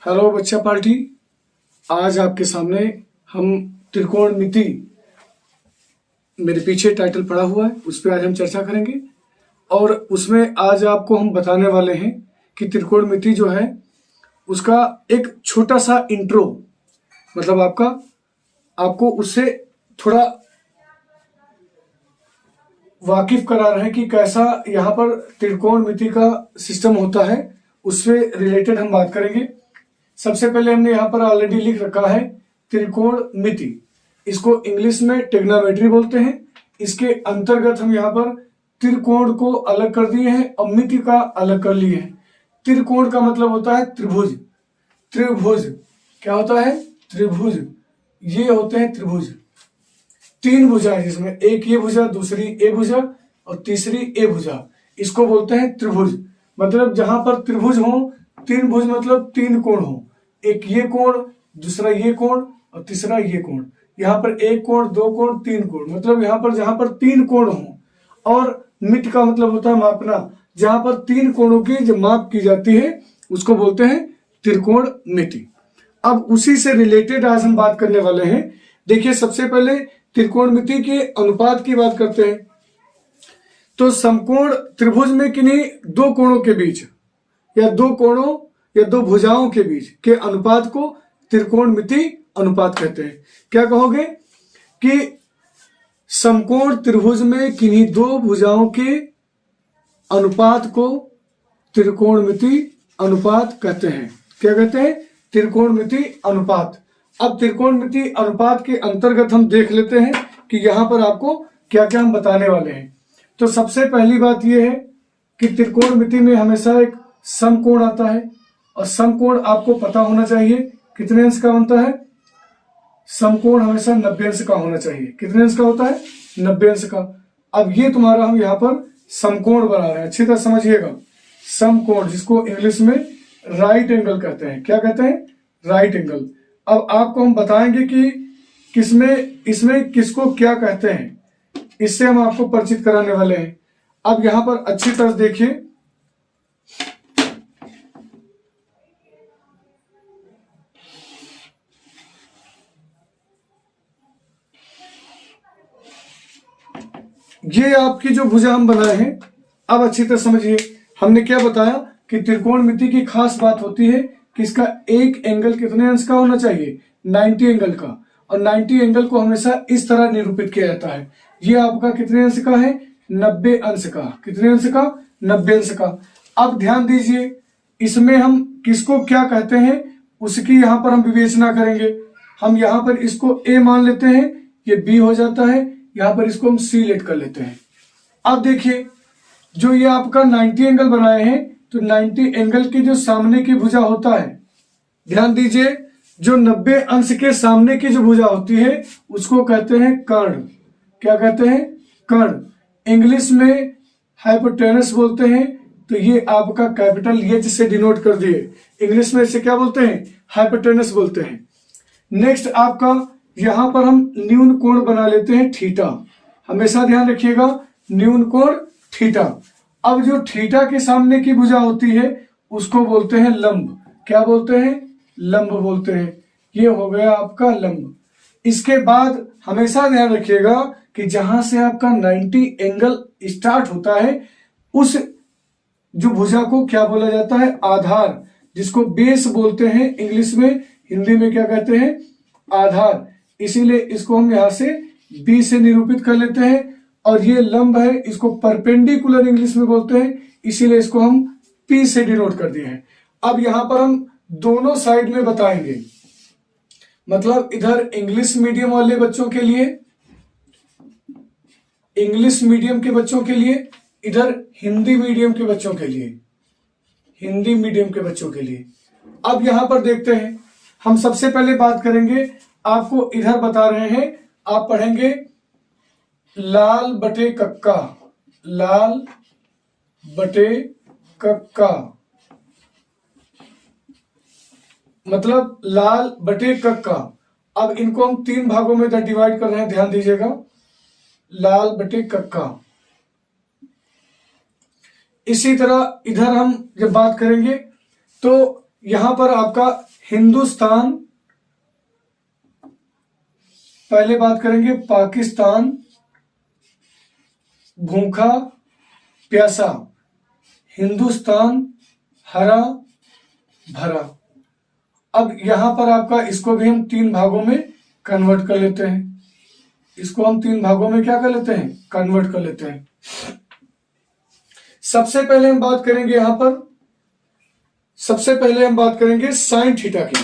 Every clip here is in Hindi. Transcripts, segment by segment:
हेलो बच्चा पार्टी। आज आपके सामने हम त्रिकोणमिति, मेरे पीछे टाइटल पड़ा हुआ है, उस पर आज हम चर्चा करेंगे। और उसमें आज आपको हम बताने वाले हैं कि त्रिकोणमिति जो है उसका एक छोटा सा इंट्रो, मतलब आपको उससे थोड़ा वाकिफ करा रहे हैं कि कैसा यहाँ पर त्रिकोणमिति का सिस्टम होता है, उससे रिलेटेड हम बात करेंगे। सबसे पहले हमने यहाँ पर ऑलरेडी लिख रखा है त्रिकोणमिति, इसको इंग्लिश में ट्रिग्नोमेट्री बोलते हैं। इसके अंतर्गत हम यहाँ पर त्रिकोण को अलग कर दिए हैं और मिति का अलग कर लिए हैं। त्रिकोण का मतलब होता है त्रिभुज। त्रिभुज क्या होता है? त्रिभुज। ये होते हैं त्रिभुज, तीन भुजा है जिसमें एक ये भुजा, दूसरी ए भुजा और तीसरी ए भुजा, इसको बोलते हैं त्रिभुज। मतलब जहां पर त्रिभुज हो, तीन भुज मतलब तीन कोण हो, एक ये कोण, दूसरा ये कोण और तीसरा ये कोण। यहाँ पर एक कोण, दो कोण, तीन कोण, मतलब यहाँ पर जहां पर तीन कोण हो। और मित का मतलब होता है मापना, जहां पर तीन कोणों की जो माप की जाती है उसको बोलते हैं त्रिकोणमिति। अब उसी से रिलेटेड आज हम बात करने वाले हैं। देखिए, सबसे पहले त्रिकोणमिति के अनुपात की बात करते हैं। तो समकोण त्रिभुज में किन्हीं दो कोणों के बीच या दो कोणों या दो भुजाओं के बीच के अनुपात को त्रिकोणमिति अनुपात कहते हैं। क्या कहोगे कि समकोण त्रिभुज में किन्हीं दो भुजाओं के अनुपात को त्रिकोणमिति अनुपात कहते हैं। क्या कहते हैं? त्रिकोणमिति अनुपात। अब त्रिकोणमिति अनुपात के अंतर्गत हम देख लेते हैं कि यहां पर आपको क्या क्या हम बताने वाले हैं। तो सबसे पहली बात यह है कि त्रिकोणमिति में हमेशा एक समकोण आता है, और समकोण आपको पता होना चाहिए कितने अंश का बनता है। समकोण हमेशा 90 अंश का होना चाहिए। कितने अंश का होता है? 90 अंश का। अब ये तुम्हारा हम यहाँ पर समकोण बना रहे हैं, अच्छी तरह समझिएगा। समकोण, जिसको इंग्लिश में राइट एंगल कहते हैं। क्या कहते हैं? Right angle. अब आपको हम बताएंगे कि इसमें किसको क्या कहते हैं, इससे हम आपको परिचित कराने वाले हैं। अब यहां पर अच्छी तरह देखिए, ये आपकी जो भुजा हम बनाए हैं, अब अच्छी तरह समझिए। हमने क्या बताया कि त्रिकोणमिति की खास बात होती है कि इसका एक एंगल कितने अंश का होना चाहिए? 90 एंगल का। और 90 एंगल को हमेशा इस तरह निरूपित किया जाता है। ये आपका कितने अंश का है? 90 अंश का। कितने अंश का? 90 अंश का। अब ध्यान दीजिए, इसमें हम किसको क्या कहते हैं उसकी यहां पर हम विवेचना करेंगे। हम यहां पर इसको ए मान लेते हैं, ये बी हो जाता है, यहां पर इसको हम सी लेट कर लेते हैं। अब देखिए, जो ये आपका 90 एंगल बनाए हैं, तो 90 एंगल की जो सामने की भुजा होता है, ध्यान दीजिए, जो 90 अंश के सामने की जो भुजा होती है उसको कहते हैं कर्ण। क्या कहते हैं? कर्ण। इंग्लिश में हाइपोटेनस बोलते हैं। तो ये आपका कैपिटल एच से डिनोट कर दिए। इंग्लिश में इसे क्या बोलते हैं? हाइपोटेनस बोलते हैं। नेक्स्ट आपका यहां पर हम न्यून कोण बना लेते हैं थीटा। हमेशा ध्यान रखिएगा, न्यून कोण थीटा। अब जो थीटा के सामने की भुजा होती है उसको बोलते हैं लंब। क्या बोलते हैं? लंब बोलते हैं। ये हो गया आपका लंब। इसके बाद हमेशा ध्यान रखिएगा कि जहां से आपका 90 एंगल स्टार्ट होता है, उस जो भुजा को क्या बोला जाता है? आधार, जिसको बेस बोलते हैं इंग्लिश में। हिंदी में क्या कहते हैं? आधार। इसीलिए इसको हम यहां से बी से निरूपित कर लेते हैं। और ये लंब है, इसको परपेंडिकुलर इंग्लिश में बोलते हैं, इसीलिए इसको हम पी से डिनोट कर दिए हैं। अब यहां पर हम दोनों साइड में बताएंगे, मतलब इधर इंग्लिश मीडियम वाले बच्चों के लिए, इंग्लिश मीडियम के बच्चों के लिए, इधर हिंदी मीडियम के बच्चों के लिए, हिंदी मीडियम के बच्चों के लिए। अब यहां पर देखते हैं, हम सबसे पहले बात करेंगे, आपको इधर बता रहे हैं, आप पढ़ेंगे लाल बटे कक्का। लाल बटे कक्का मतलब लाल बटे कक्का। अब इनको हम तीन भागों में डिवाइड कर रहे हैं, ध्यान दीजिएगा। लाल बटे कक्का। इसी तरह इधर हम जब बात करेंगे तो यहां पर आपका हिंदुस्तान, पहले बात करेंगे पाकिस्तान, भूखा प्यासा, हिंदुस्तान हरा भरा। अब यहां पर आपका इसको भी हम 3 भागों में कन्वर्ट कर लेते हैं। इसको हम 3 भागों में क्या कर लेते हैं, कन्वर्ट कर लेते हैं। सबसे पहले हम बात करेंगे यहां पर, सबसे पहले हम बात करेंगे साइन थीटा की।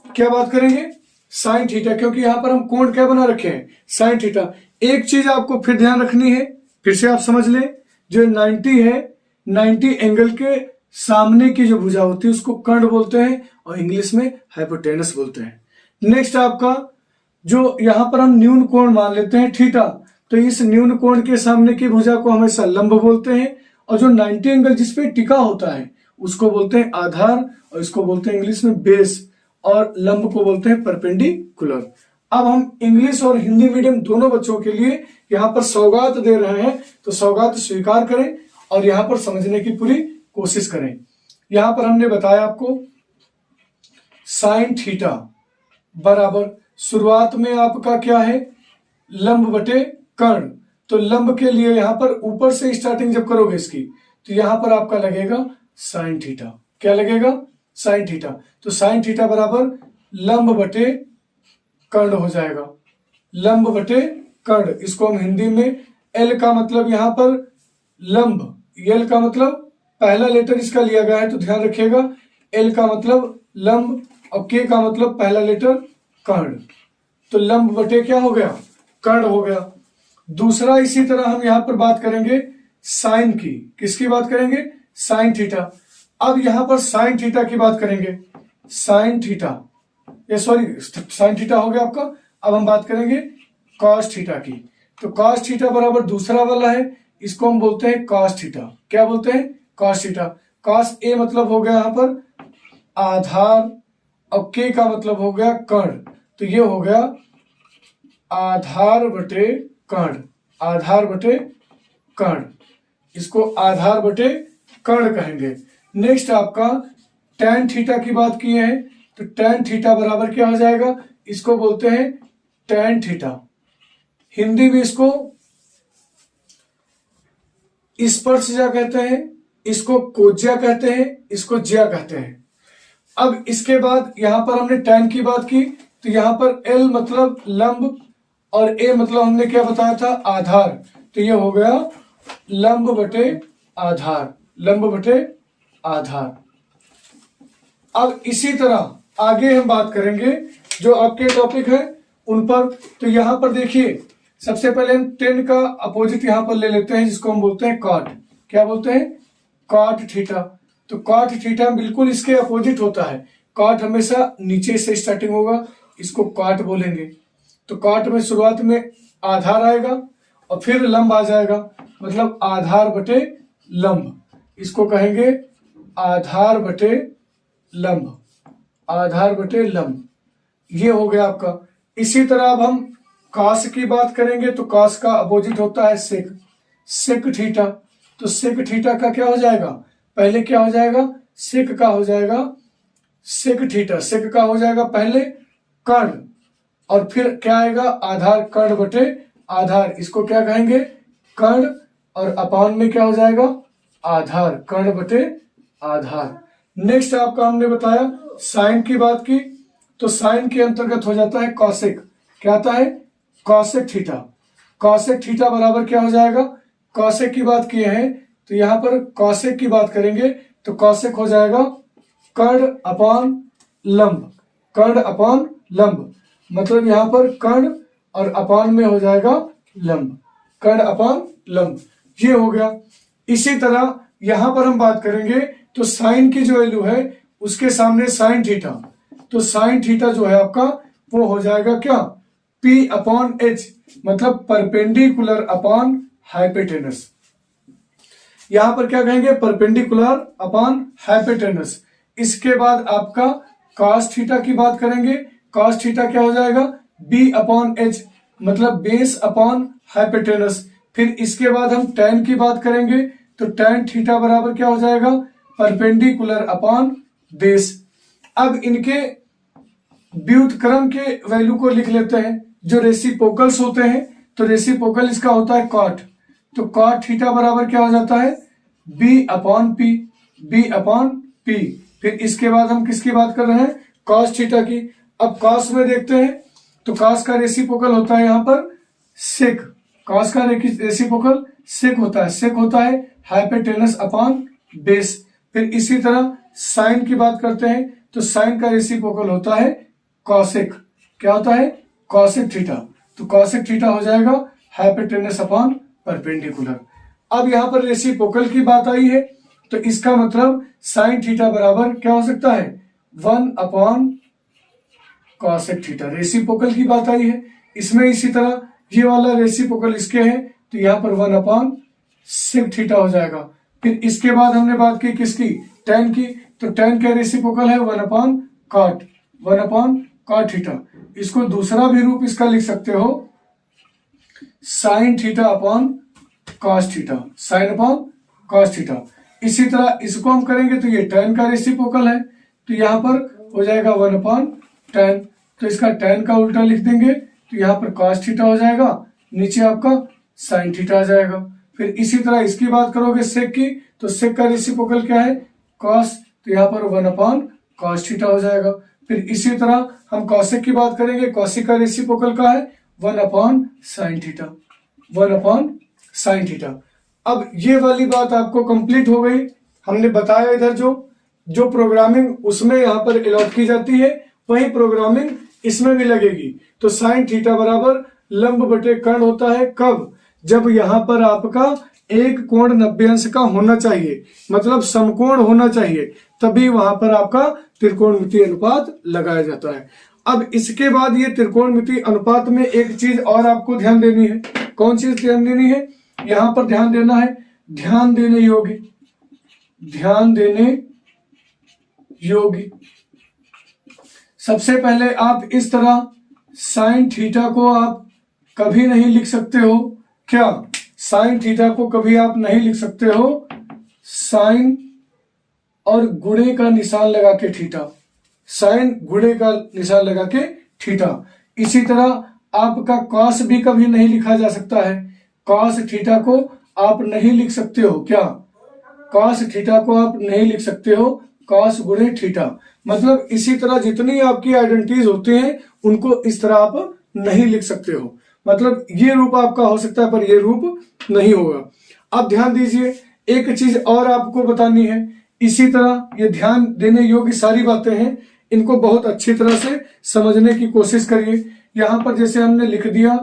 क्या बात करेंगे, साइन थीटा, क्योंकि यहां पर हम कोण क्या बना रखे हैं, साइन थीटा। एक चीज आपको फिर ध्यान रखनी है, फिर से आप समझ लें, जो 90 है, 90 एंगल के सामने की जो भुजा होती है उसको कर्ण बोलते हैं और इंग्लिश में हाइपोटेनस बोलते हैं। नेक्स्ट आपका जो यहां पर हम न्यून कोण मान लेते हैं थीटा, तो इस न्यून कोण के सामने की भुजा को हमेशा लंब बोलते हैं, और जो 90 एंगल जिसपे टिका होता है उसको बोलते हैं आधार, और इसको बोलते हैं इंग्लिश में बेस, और लंब को बोलते हैं परपेंडिकुलर। अब हम इंग्लिश और हिंदी मीडियम दोनों बच्चों के लिए यहां पर सौगात दे रहे हैं, तो सौगात स्वीकार करें और यहां पर समझने की पूरी कोशिश करें। यहां पर हमने बताया आपको साइन थीटा बराबर, शुरुआत में आपका क्या है, लंब बटे कर्ण। तो लंब के लिए यहां पर ऊपर से स्टार्टिंग जब करोगे इसकी, तो यहां पर आपका लगेगा साइन थीटा। क्या लगेगा, साइन थीटा। तो साइन थीटा बराबर लंब बटे कर्ण हो जाएगा, लंब बटे कर्ण। इसको हम हिंदी में, एल का मतलब यहां पर लंब, एल का मतलब पहला लेटर इसका लिया गया है तो ध्यान रखिएगा, एल का मतलब लंब और के का मतलब पहला लेटर कर्ण। तो लंब बटे क्या हो गया, कर्ण हो गया। दूसरा इसी तरह हम यहां पर बात करेंगे साइन की, किसकी बात करेंगे, साइन थीटा। अब यहां पर साइन थीटा की बात करेंगे, साइन थीटा, ये सॉरी साइन थीटा हो गया आपका। अब हम बात करेंगे कॉस थीटा की। तो कॉस थीटा बराबर दूसरा वाला है, इसको हम बोलते हैं कॉस थीटा। क्या बोलते हैं, कॉस थीटा। कॉस ए मतलब हो गया यहां पर आधार, और के का मतलब हो गया कर्ण, तो ये हो गया आधार बटे कर्ण, आधार बटे कर्ण। इसको आधार बटे कर्ण कहेंगे। नेक्स्ट आपका tan थीटा की बात की है, तो tan थीटा बराबर क्या हो जाएगा, इसको बोलते हैं tan थीटा। हिंदी में इसको स्पर्शज्या कहते हैं, इसको कोज्या कहते हैं, इसको ज्या कहते हैं। अब इसके बाद यहां पर हमने tan की बात की, तो यहां पर L मतलब लंब और A मतलब हमने क्या बताया था, आधार। तो ये हो गया लंब बटे आधार, लंब बटे आधार। अब इसी तरह आगे हम बात करेंगे जो आपके टॉपिक है उन पर। तो यहां पर देखिए, सबसे पहले हम tan का अपोजिट यहां पर ले लेते हैं, जिसको हम बोलते हैं cot। क्या बोलते हैं, cot थीटा। तो cot थीटा बिल्कुल इसके अपोजिट होता है, cot हमेशा नीचे से स्टार्टिंग होगा, इसको cot बोलेंगे। तो cot में शुरुआत में आधार आएगा और फिर लंब आ जाएगा, मतलब आधार बटे लंब, इसको कहेंगे आधार बटे लंब, आधार बटे लंब। ये हो गया आपका। इसी तरह अब हम cos की बात करेंगे, तो cos का अपोजिट होता है sec, sec थीटा। तो sec थीटा का क्या हो जाएगा, पहले क्या हो जाएगा, sec का हो जाएगा sec थीटा, sec का हो जाएगा पहले कर्ण, और फिर क्या आएगा, आधार कर्ण बटे आधार, इसको क्या कहेंगे, कर्ण, और अपान में क्या हो जाएगा, आधार, कर्ण बटे आधार। नेक्स्ट आपका हमने बताया साइन की बात की, तो साइन के अंतर्गत हो जाता है कॉसेक। क्या आता है, कॉसेक थीटा। कॉसेक थीटा बराबर क्या हो जाएगा, कॉसेक की बात किए हैं तो यहां पर कॉसेक की बात करेंगे, तो कॉसेक हो जाएगा कर्ण अपान लंब, कर्ण अपान लंब, मतलब यहां पर कर्ण और अपान में हो जाएगा लंब, कर्ण अपान लंब। ये हो गया। इसी तरह यहां पर हम बात करेंगे, तो साइन की जो वैल्यू है उसके सामने साइन थीटा, तो साइन थीटा जो है आपका वो हो जाएगा क्या, P अपॉन H, मतलब परपेंडिकुलर अपॉन हाइपोटेनस। यहां पर क्या कहेंगे, परपेंडिकुलर अपॉन हाइपोटेनस। इसके बाद आपका cos थीटा की बात करेंगे, cos थीटा क्या हो जाएगा, B अपॉन H, मतलब बेस अपॉन हाइपोटेनस। फिर इसके बाद हम tan की बात करेंगे, तो tan थीटा बराबर क्या हो जाएगा, परपेंडिकुलर अपॉन बेस। अब इनके व्युत्क्रम के वैल्यू को लिख लेते हैं। जो रेसिप्रोकल्स होते हैं, तो रेसिप्रोकल इसका होता है कॉट, तो कॉट थीटा बराबर क्या हो जाता है, B upon P, B upon P. फिर इसके बाद हम किसकी बात कर रहे हैं, कॉस थीटा की। अब कॉस में देखते हैं, तो कॉस का रेसिप्रोकल होता है यहाँ पर सेक, कॉस का रेसिप्रोकल सेक होता है, सेक होता है हाइपोटेनस अपॉन बेस। फिर इसी तरह साइन की बात करते हैं, तो साइन का रेसिप्रोकल होता है कॉसेक, क्या होता है, कॉसेक थीटा। तो कॉसेक थीटा हो जाएगा हाइपोटेनस अपॉन परपेंडिकुलर। अब यहाँ पर रेसिप्रोकल की बात आई है, तो इसका मतलब साइन थीटा बराबर क्या हो सकता है, 1 अपॉन कॉसेक थीटा। रेसिप्रोकल की बात आई है, इसमें इसी तरह ये वाला रेसिप्रोकल इसके है, तो यहाँ पर 1 अपॉन सेक थीटा हो जाएगा। फिर इसके बाद हमने बात की किसकी, tan की, तो tan का रेसिप्रोकल है 1 upon cot, 1 upon cot theta. इसको दूसरा भी रूप इसका लिख सकते हो sine theta upon cos theta, sine upon cos theta. इसी तरह इसको हम करेंगे तो ये tan का रेसिप्रोकल है, तो यहाँ पर हो जाएगा 1 अपॉन tan, तो इसका tan का उल्टा लिख देंगे, तो यहाँ पर cos थीटा हो जाएगा, नीचे आपका sin थीटा आ जाएगा। फिर इसी तरह इसकी बात करोगे सेक की, तो सेक का रेसिप्रोकल क्या है, cos, तो यहाँ पर 1 अपॉन cos थीटा हो जाएगा। फिर इसी तरह हम कॉसेक की बात करेंगे, कॉसेक का रेसिप्रोकल का है 1 upon sin theta, 1 upon sin theta. अब ये वाली बात आपको कंप्लीट हो गई। हमने बताया इधर जो प्रोग्रामिंग उसमें यहाँ पर अलॉट की जाती है, वही प्रोग्रामिंग इसमें भी लगेगी। तो साइन थीटा बराबर लंब बटे कर्ण होता है कब, जब यहाँ पर आपका एक कोण 90 अंश का होना चाहिए, मतलब समकोण होना चाहिए, तभी वहां पर आपका त्रिकोणमितीय अनुपात लगाया जाता है। अब इसके बाद ये त्रिकोणमितीय अनुपात में एक चीज और आपको ध्यान देनी है। कौन चीज ध्यान देनी है, यहां पर ध्यान देना है, ध्यान देने योग्य, ध्यान देने योग्य। सबसे पहले आप इस तरह साइन थीटा को आप कभी नहीं लिख सकते हो, क्या, साइन थीटा को कभी आप नहीं लिख सकते हो साइन और गुणे का निशान लगा के थीटा, साइन गुणे का निशान लगा के थीटा। इसी तरह आपका कॉस भी कभी नहीं लिखा जा सकता है, कॉस थीटा को आप नहीं लिख सकते हो, क्या, कॉस थीटा को आप नहीं लिख सकते हो कॉस गुणे थीटा। मतलब इसी तरह जितनी आपकी आइडेंटिटीज होती हैं उनको इस तरह आप नहीं लिख सकते हो। मतलब ये रूप आपका हो सकता है पर ये रूप नहीं होगा। अब ध्यान दीजिए, एक चीज और आपको बतानी है। इसी तरह ये ध्यान देने योग्य सारी बातें हैं, इनको बहुत अच्छी तरह से समझने की कोशिश करिए। यहां पर जैसे हमने लिख दिया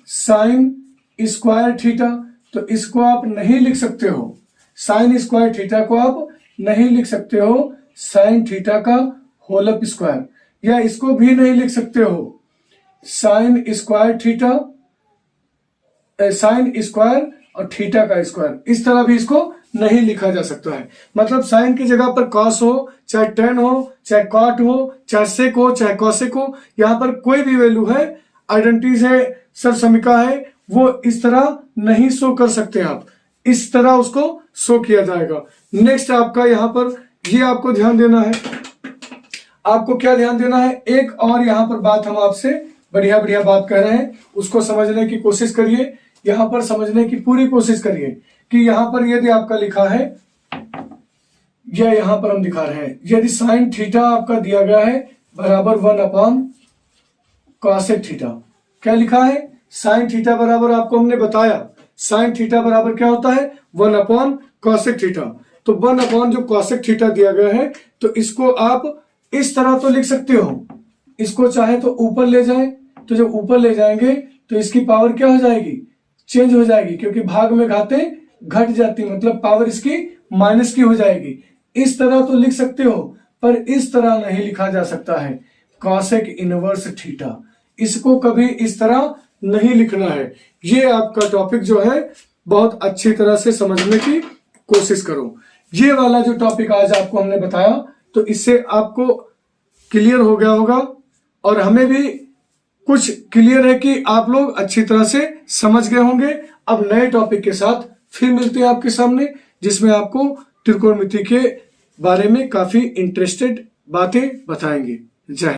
साइन स्क्वायर थीटा, तो इसको आप नहीं लिख सकते हो, साइन स्क्वायर थीटा को आप नहीं लिख सकते हो साइन थीटा का होल अप स्क्वायर, या इसको भी नहीं लिख सकते हो sine square theta, sine square और थीटा का स्क्वायर, इस तरह भी इसको नहीं लिखा जा सकता है। मतलब साइन की जगह पर कॉस हो, चाहे टेन हो, चाहे कॉट हो, चाहे सेक हो, चाहे कॉसेक हो, यहाँ पर कोई भी वैल्यू है, आइडेंटिटीज है, सरसमीका है, वो इस तरह नहीं शो कर सकते आप, इस तरह उसको शो किया जाएगा। नेक्स्ट आपका यहाँ पर ये आपको ध्यान देना है, आपको क्या ध्यान देना है, एक और यहाँ पर बात हम आपसे बढ़िया बढ़िया बात कर रहे हैं, उसको समझने की कोशिश करिए, यहाँ पर समझने की पूरी कोशिश करिए कि यहाँ पर यदि आपका लिखा है, या यहाँ पर हम दिखा रहे हैं, यदि साइन थीटा आपका दिया गया है बराबर 1 अपॉन कॉसेक थीटा, क्या लिखा है, साइन थीटा बराबर आपको हमने बताया साइन थीटा बराबर क्या होता है 1 अपॉन कॉसेक थीटा। तो 1 अपॉन जो कॉसेक थीटा दिया गया है, तो इसको आप इस तरह तो लिख सकते हो, इसको चाहे तो ऊपर ले जाए, तो जब ऊपर ले जाएंगे तो इसकी पावर क्या हो जाएगी, चेंज हो जाएगी, क्योंकि भाग में घातें घट जाती, मतलब पावर इसकी माइनस की हो जाएगी। इस तरह तो लिख सकते हो, पर इस तरह नहीं लिखा जा सकता है कॉसेक इनवर्स थीटा, इसको कभी इस तरह नहीं लिखना है। ये आपका टॉपिक जो है बहुत अच्छी तरह से समझने की कोशिश करो। ये वाला जो टॉपिक आज आपको हमने बताया, तो इससे आपको क्लियर हो गया होगा, और हमें भी कुछ क्लियर है कि आप लोग अच्छी तरह से समझ गए होंगे। अब नए टॉपिक के साथ फिर मिलते हैं आपके सामने, जिसमें आपको त्रिकोणमिति के बारे में काफी इंटरेस्टेड बातें बताएंगे। जय हिंद।